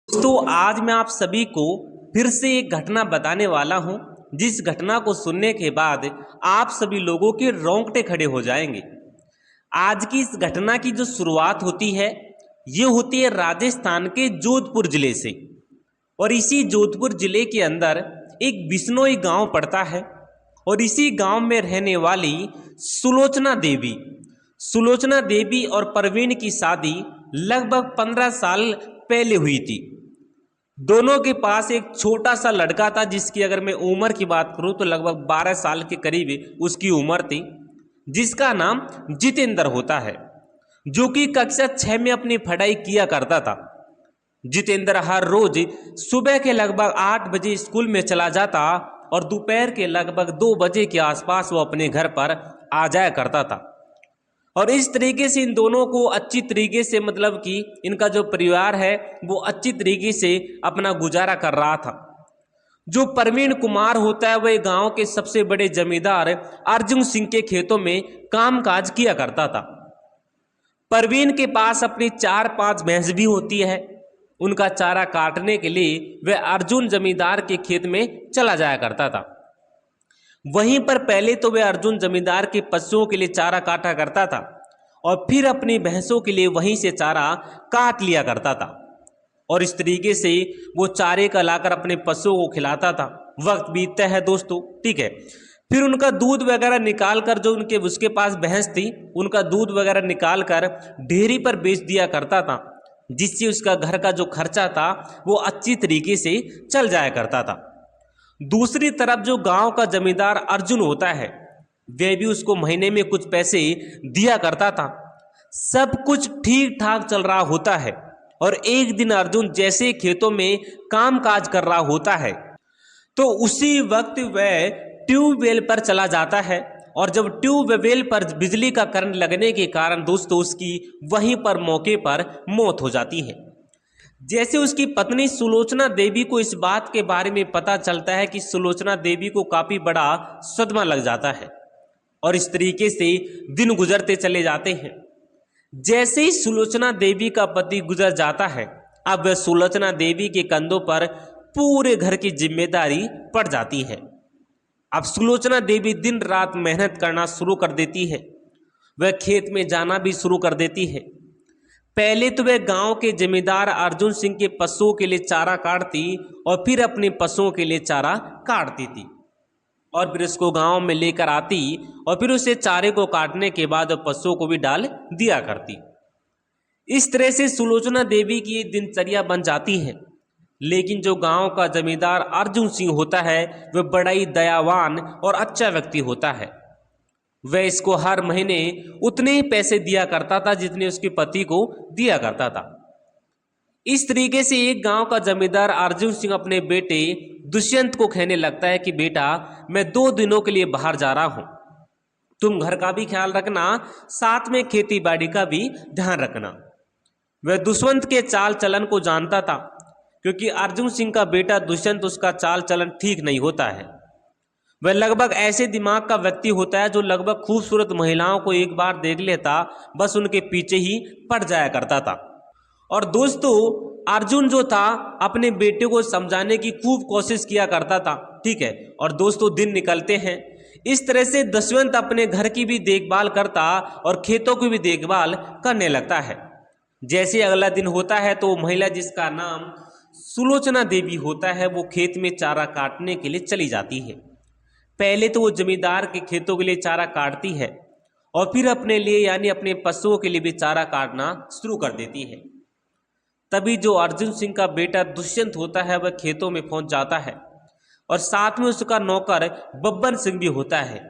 दोस्तों आज मैं आप सभी को फिर से एक घटना बताने वाला हूं, जिस घटना को सुनने के बाद आप सभी लोगों के रोंगटे खड़े हो जाएंगे। आज की इस घटना की जो शुरुआत होती है, ये होती है राजस्थान के जोधपुर जिले से। और इसी जोधपुर जिले के अंदर एक बिश्नोई गांव पड़ता है और इसी गांव में रहने वाली सुलोचना देवी और प्रवीण की शादी लगभग 15 साल पहले हुई थी। दोनों के पास एक छोटा सा लड़का था, जिसकी अगर मैं उम्र की बात करूं तो लगभग 12 साल के करीब उसकी उम्र थी, जिसका नाम जितेंद्र होता है, जो कि कक्षा 6 में अपनी पढ़ाई किया करता था। जितेंद्र हर रोज सुबह के लगभग 8 बजे स्कूल में चला जाता और दोपहर के लगभग 2 बजे के आसपास वो अपने घर पर आ जाया करता था। और इस तरीके से इन दोनों को अच्छी तरीके से, मतलब कि इनका जो परिवार है वो अच्छी तरीके से अपना गुजारा कर रहा था। जो प्रवीण कुमार होता है वह गांव के सबसे बड़े जमींदार अर्जुन सिंह के खेतों में कामकाज किया करता था। प्रवीण के पास अपनी 4-5 भैंस भी होती है। उनका चारा काटने के लिए वह अर्जुन जमींदार के खेत में चला जाया करता था। वहीं पर पहले तो वह अर्जुन जमींदार के पशुओं के लिए चारा काटा करता था और फिर अपनी भैंसों के लिए वहीं से चारा काट लिया करता था। और इस तरीके से वो चारे का लाकर अपने पशुओं को खिलाता था। वक्त बीतता है दोस्तों, ठीक है। फिर उनका दूध वगैरह निकाल कर, जो उसके पास भैंस थी, उनका दूध वगैरह निकाल कर डेयरी पर बेच दिया करता था, जिससे उसका घर का जो खर्चा था वो अच्छी तरीके से चल जाया करता था। दूसरी तरफ जो गांव का जमींदार अर्जुन होता है, वह भी उसको महीने में कुछ पैसे दिया करता था। सब कुछ ठीक ठाक चल रहा होता है और एक दिन अर्जुन जैसे खेतों में काम काज कर रहा होता है तो उसी वक्त वह ट्यूबवेल पर चला जाता है। और जब ट्यूबवेल पर बिजली का करंट लगने के कारण दोस्तों उसकी वहीं पर मौके पर मौत हो जाती है। जैसे उसकी पत्नी सुलोचना देवी को इस बात के बारे में पता चलता है कि सुलोचना देवी को काफी बड़ा सदमा लग जाता है और इस तरीके से दिन गुजरते चले जाते हैं। जैसे ही सुलोचना देवी का पति गुजर जाता है, अब वह सुलोचना देवी के कंधों पर पूरे घर की जिम्मेदारी पड़ जाती है। अब सुलोचना देवी दिन रात मेहनत करना शुरू कर देती है। वह खेत में जाना भी शुरू कर देती है। पहले तो वह गांव के जमींदार अर्जुन सिंह के पशुओं के लिए चारा काटती और फिर अपने पशुओं के लिए चारा काटती थी और फिर उसको गांव में लेकर आती और फिर उसे चारे को काटने के बाद पशुओं को भी डाल दिया करती। इस तरह से सुलोचना देवी की दिनचर्या बन जाती है। लेकिन जो गांव का जमींदार अर्जुन सिंह होता है वह बड़ा ही दयावान और अच्छा व्यक्ति होता है। वह इसको हर महीने उतने ही पैसे दिया करता था जितने उसके पति को दिया करता था। इस तरीके से एक गांव का जमींदार अर्जुन सिंह अपने बेटे दुष्यंत को कहने लगता है कि बेटा, मैं 2 दिनों के लिए बाहर जा रहा हूं, तुम घर का भी ख्याल रखना, साथ में खेती बाड़ी का भी ध्यान रखना। वह दुष्यंत के चाल चलन को जानता था, क्योंकि अर्जुन सिंह का बेटा दुष्यंत, उसका चाल चलन ठीक नहीं होता है। वह लगभग ऐसे दिमाग का व्यक्ति होता है जो लगभग खूबसूरत महिलाओं को एक बार देख लेता, बस उनके पीछे ही पड़ जाया करता था। और दोस्तों अर्जुन जो था अपने बेटे को समझाने की खूब कोशिश किया करता था, ठीक है। और दोस्तों दिन निकलते हैं। इस तरह से दुष्यंत अपने घर की भी देखभाल करता और खेतों की भी देखभाल करने लगता है। जैसे अगला दिन होता है तो महिला, जिसका नाम सुलोचना देवी होता है, वो खेत में चारा काटने के लिए चली जाती है। पहले तो वो जमींदार के खेतों के लिए चारा काटती है और फिर अपने लिए यानी अपने पशुओं के लिए भी चारा काटना शुरू कर देती है। तभी जो अर्जुन सिंह का बेटा दुष्यंत होता है वह खेतों में पहुंच जाता है और साथ में उसका नौकर बब्बन सिंह भी होता है।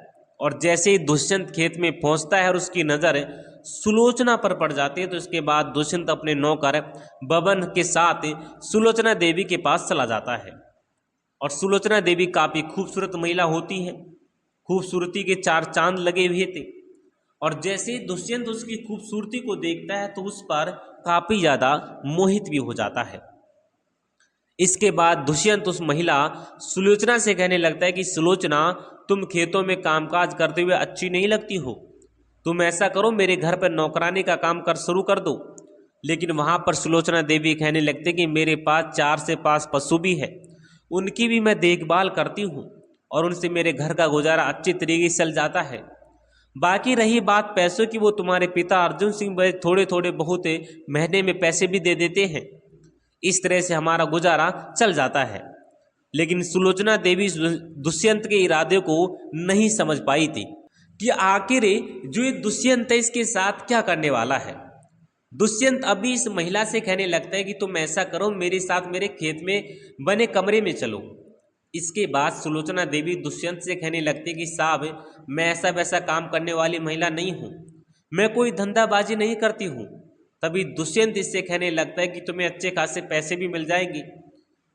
और जैसे ही दुष्यंत खेत में पहुंचता है और उसकी नज़र सुलोचना पर पड़ जाती है, तो इसके बाद दुष्यंत अपने नौकर बब्बन के साथ सुलोचना देवी के पास चला जाता है। और सुलोचना देवी काफ़ी खूबसूरत महिला होती है, खूबसूरती के 4 चांद लगे हुए थे। और जैसे ही दुष्यंत उसकी खूबसूरती को देखता है तो उस पर काफ़ी ज़्यादा मोहित भी हो जाता है। इसके बाद दुष्यंत उस महिला सुलोचना से कहने लगता है कि सुलोचना, तुम खेतों में कामकाज करते हुए अच्छी नहीं लगती हो, तुम ऐसा करो मेरे घर पर नौकरानी का काम कर शुरू कर दो। लेकिन वहाँ पर सुलोचना देवी कहने लगते कि मेरे पास 4 से 5 पशु भी है, उनकी भी मैं देखभाल करती हूँ और उनसे मेरे घर का गुजारा अच्छी तरीके से चल जाता है। बाकी रही बात पैसों की, वो तुम्हारे पिता अर्जुन सिंह भाई थोड़े थोड़े बहुत महीने में पैसे भी दे देते हैं, इस तरह से हमारा गुजारा चल जाता है। लेकिन सुलोचना देवी दुष्यंत के इरादे को नहीं समझ पाई थी कि आखिर जो ये दुष्यंत है इसके साथ क्या करने वाला है। दुष्यंत अभी इस महिला से कहने लगता है कि तुम ऐसा करो, मेरे साथ मेरे खेत में बने कमरे में चलो। इसके बाद सुलोचना देवी दुष्यंत से कहने लगती है कि साहब मैं ऐसा वैसा काम करने वाली महिला नहीं हूँ, मैं कोई धंधाबाजी नहीं करती हूँ। तभी दुष्यंत इससे कहने लगता है कि तुम्हें अच्छे खासे पैसे भी मिल जाएंगे।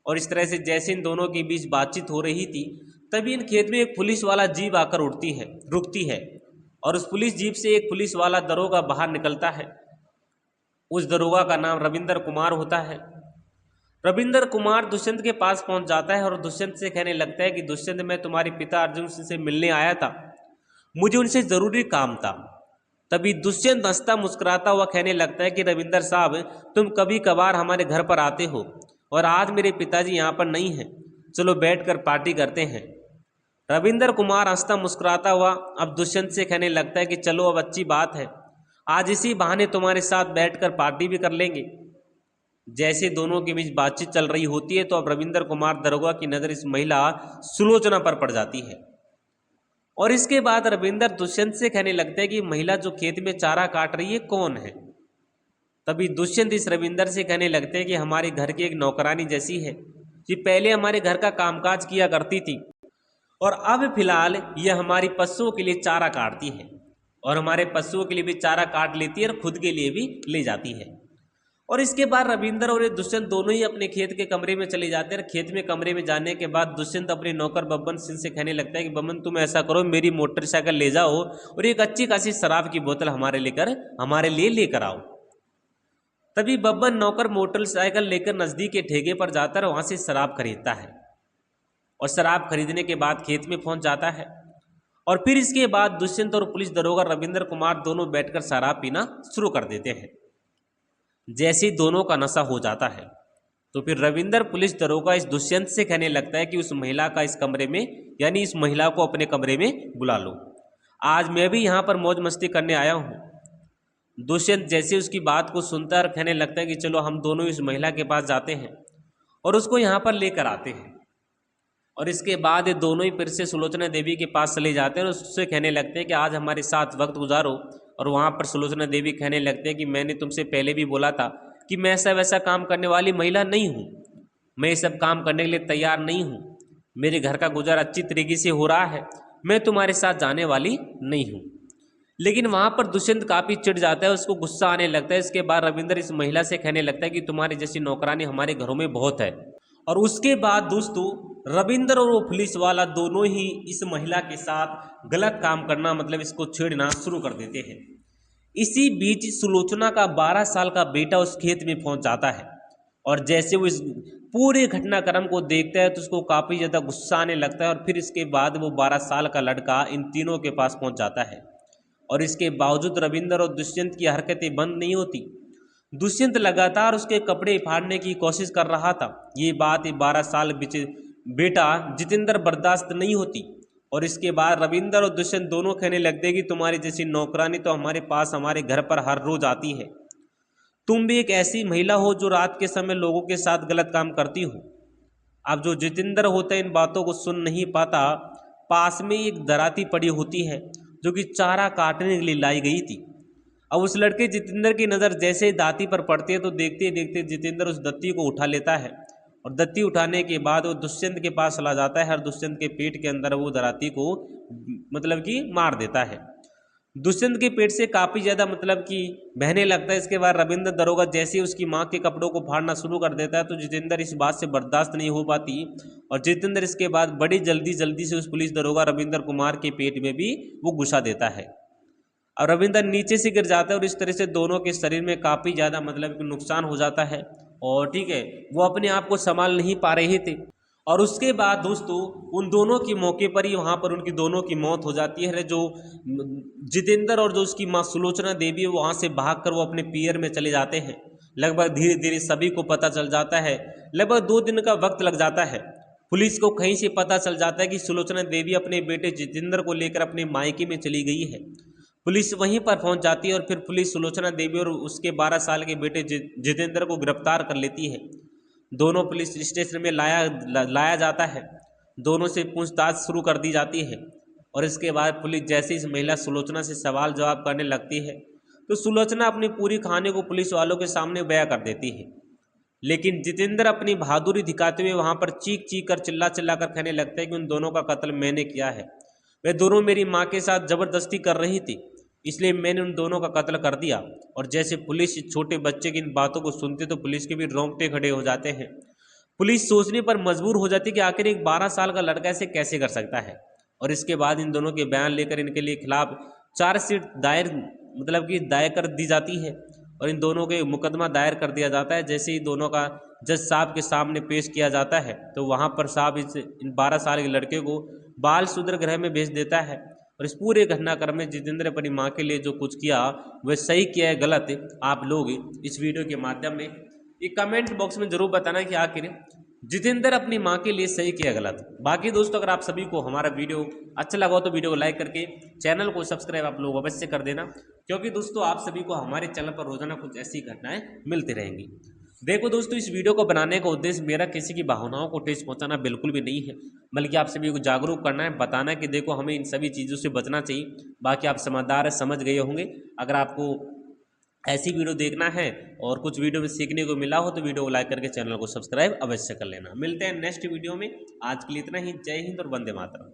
और इस तरह से जैसे इन दोनों के बीच बातचीत हो रही थी तभी इन खेत में एक पुलिस वाला जीप आकर रुकती है और उस पुलिस जीप से एक पुलिस वाला दरोगा बाहर निकलता है। उस दरोगा का नाम रविंदर कुमार होता है। रविंदर कुमार दुष्यंत के पास पहुंच जाता है और दुष्यंत से कहने लगता है कि दुष्यंत मैं तुम्हारे पिता अर्जुन सिंह से मिलने आया था, मुझे उनसे ज़रूरी काम था। तभी दुष्यंत हंसता मुस्कुराता हुआ कहने लगता है कि रविंदर साहब तुम कभी कभार हमारे घर पर आते हो और आज मेरे पिताजी यहाँ पर नहीं हैं, चलो बैठकर पार्टी करते हैं। रविंदर कुमार हंसता मुस्कुराता हुआ अब दुष्यंत से कहने लगता है कि चलो अब अच्छी बात है, आज इसी बहाने तुम्हारे साथ बैठकर पार्टी भी कर लेंगे। जैसे दोनों के बीच बातचीत चल रही होती है तो अब रविंदर कुमार दरोगा की नज़र इस महिला सुलोचना पर पड़ जाती है और इसके बाद रविंदर दुष्यंत से कहने लगता है कि महिला जो खेत में चारा काट रही है कौन है। तभी दुष्यंत इस रविंदर से कहने लगते हैं कि हमारे घर की एक नौकरानी जैसी है, ये पहले हमारे घर का कामकाज किया करती थी और अब फिलहाल ये हमारी पशुओं के लिए चारा काटती है और हमारे पशुओं के लिए भी चारा काट लेती है और खुद के लिए भी ले जाती है। और इसके बाद रविंदर और दुष्यंत दोनों ही अपने खेत के कमरे में चले जाते हैं। खेत में कमरे में जाने के बाद दुष्यंत अपने नौकर बब्बन सिंह से कहने लगता है कि बब्बन तुम ऐसा करो, मेरी मोटरसाइकिल ले जाओ और एक अच्छी खासी शराब की बोतल हमारे लिए लेकर आओ। तभी बब्बन नौकर मोटरसाइकिल लेकर नज़दीक के ठेके पर जाता है और वहाँ से शराब खरीदता है और शराब खरीदने के बाद खेत में पहुँच जाता है। और फिर इसके बाद दुष्यंत और पुलिस दरोगा रविंदर कुमार दोनों बैठकर शराब पीना शुरू कर देते हैं। जैसे ही दोनों का नशा हो जाता है तो फिर रविंदर पुलिस दरोगा इस दुष्यंत से कहने लगता है कि उस महिला का इस कमरे में यानी इस महिला को अपने कमरे में बुला लो, आज मैं भी यहाँ पर मौज मस्ती करने आया हूँ। दुष्यंत जैसे उसकी बात को सुनता और कहने लगता है कि चलो हम दोनों इस महिला के पास जाते हैं और उसको यहाँ पर लेकर आते हैं। और इसके बाद ये दोनों ही फिर से सुलोचना देवी के पास चले जाते हैं और उससे कहने लगते हैं कि आज हमारे साथ वक्त गुजारो। और वहाँ पर सुलोचना देवी कहने लगते हैं कि मैंने तुमसे पहले भी बोला था कि मैं ऐसा वैसा काम करने वाली महिला नहीं हूँ, मैं ये सब काम करने के लिए तैयार नहीं हूँ, मेरे घर का गुजारा अच्छी तरीके से हो रहा है, मैं तुम्हारे साथ जाने वाली नहीं हूँ। लेकिन वहाँ पर दुष्यंत काफ़ी चिढ़ जाता है, उसको गुस्सा आने लगता है। इसके बाद रविंदर इस महिला से कहने लगता है कि तुम्हारी जैसी नौकरानी हमारे घरों में बहुत है। और उसके बाद दोस्तों रविंदर और वो पुलिस वाला दोनों ही इस महिला के साथ गलत काम करना मतलब इसको छेड़ना शुरू कर देते हैं। इसी बीच सुलोचना का 12 साल का बेटा उस खेत में पहुंच जाता है और जैसे वो इस पूरे घटनाक्रम को देखता है तो उसको काफ़ी ज़्यादा गुस्सा आने लगता है। और फिर इसके बाद वो 12 साल का लड़का इन तीनों के पास पहुंच जाता है और इसके बावजूद रविंदर और दुष्यंत की हरकतें बंद नहीं होती। दुष्यंत लगातार उसके कपड़े फाड़ने की कोशिश कर रहा था। ये बात 12 साल बेटा जितेंद्र बर्दाश्त नहीं होती और इसके बाद रविंदर और दुष्यंत दोनों कहने लगते कि तुम्हारी जैसी नौकरानी तो हमारे पास हमारे घर पर हर रोज आती है, तुम भी एक ऐसी महिला हो जो रात के समय लोगों के साथ गलत काम करती हो। अब जो जितेंद्र होता है इन बातों को सुन नहीं पाता। पास में एक दराती पड़ी होती है जो कि चारा काटने के लिए लाई गई थी। अब उस लड़के जितेंद्र की नज़र जैसे दाती पर पड़ती है तो देखते देखते जितेंद्र उस दत्ती को उठा लेता है और दत्ती उठाने के बाद वो दुष्यंत के पास चला जाता है और दुष्यंत के पेट के अंदर वो दराती को मतलब कि मार देता है। दुष्यंत के पेट से काफ़ी ज़्यादा मतलब कि बहने लगता है। इसके बाद रविंद्र दरोगा जैसे ही उसकी माँ के कपड़ों को फाड़ना शुरू कर देता है तो जितेंद्र इस बात से बर्दाश्त नहीं हो पाती और जितेंद्र इसके बाद बड़ी जल्दी से उस पुलिस दरोगा रविंद्र कुमार के पेट में भी वो घुसा देता है और रविंद्र नीचे से गिर जाता है और इस तरह से दोनों के शरीर में काफ़ी ज़्यादा मतलब कि नुकसान हो जाता है और ठीक है वो अपने आप को संभाल नहीं पा रहे थे। और उसके बाद दोस्तों उन दोनों की मौके पर ही वहाँ पर उनकी दोनों की मौत हो जाती है। जो जितेंद्र और जो उसकी माँ सुलोचना देवी है वहाँ से भागकर वो अपने पियर में चले जाते हैं लगभग धीरे धीरे सभी को पता चल जाता है। लगभग 2 दिन का वक्त लग जाता है। पुलिस को कहीं से पता चल जाता है कि सुलोचना देवी अपने बेटे जितेंद्र को लेकर अपने मायके में चली गई है। पुलिस वहीं पर पहुंच जाती है और फिर पुलिस सुलोचना देवी और उसके 12 साल के बेटे जितेंद्र को गिरफ्तार कर लेती है। दोनों पुलिस स्टेशन में लाया जाता है। दोनों से पूछताछ शुरू कर दी जाती है और इसके बाद पुलिस जैसे इस महिला सुलोचना से सवाल जवाब करने लगती है तो सुलोचना अपनी पूरी कहानी को पुलिस वालों के सामने बयां कर देती है। लेकिन जितेंद्र अपनी बहादुरी दिखाते हुए वहां पर चीख चीख कर चिल्ला कर कहने लगता है कि उन दोनों का कत्ल मैंने किया है। वे दोनों मेरी माँ के साथ जबरदस्ती कर रही थी, इसलिए मैंने उन दोनों का कत्ल कर दिया। और जैसे पुलिस छोटे बच्चे की इन बातों को सुनते तो पुलिस के भी रोंगटे खड़े हो जाते हैं। पुलिस सोचने पर मजबूर हो जाती है कि आखिर एक 12 साल का लड़का ऐसे कैसे कर सकता है। और इसके बाद इन दोनों के बयान लेकर इनके लिए खिलाफ चार्जशीट दायर कर दी जाती है और इन दोनों के मुकदमा दायर कर दिया जाता है। जैसे ही दोनों का जज साहब के सामने पेश किया जाता है तो वहाँ पर साहब इन 12 साल के लड़के को बाल शूद्र गृह में भेज देता है। और इस पूरे घटनाक्रम में जितेंद्र अपनी माँ के लिए जो कुछ किया वह सही किया है गलत, आप लोग इस वीडियो के माध्यम में ये कमेंट बॉक्स में जरूर बताना कि आखिर जितेंद्र अपनी माँ के लिए सही किया गलत। बाकी दोस्तों अगर आप सभी को हमारा वीडियो अच्छा लगा हो तो वीडियो को लाइक करके चैनल को सब्सक्राइब आप लोग अवश्य कर देना, क्योंकि दोस्तों आप सभी को हमारे चैनल पर रोजाना कुछ ऐसी घटनाएं मिलती रहेंगी। देखो दोस्तों, इस वीडियो को बनाने का उद्देश्य मेरा किसी की भावनाओं को ठेस पहुंचाना बिल्कुल भी नहीं है, बल्कि आप सभी को जागरूक करना है, बताना है कि देखो हमें इन सभी चीज़ों से बचना चाहिए। बाकी आप समझदार समझ गए होंगे। अगर आपको ऐसी वीडियो देखना है और कुछ वीडियो में सीखने को मिला हो तो वीडियो को लाइक करके चैनल को सब्सक्राइब अवश्य कर लेना। मिलते हैं नेक्स्ट वीडियो में। आज के लिए इतना ही। जय हिंद और वंदे मातरम।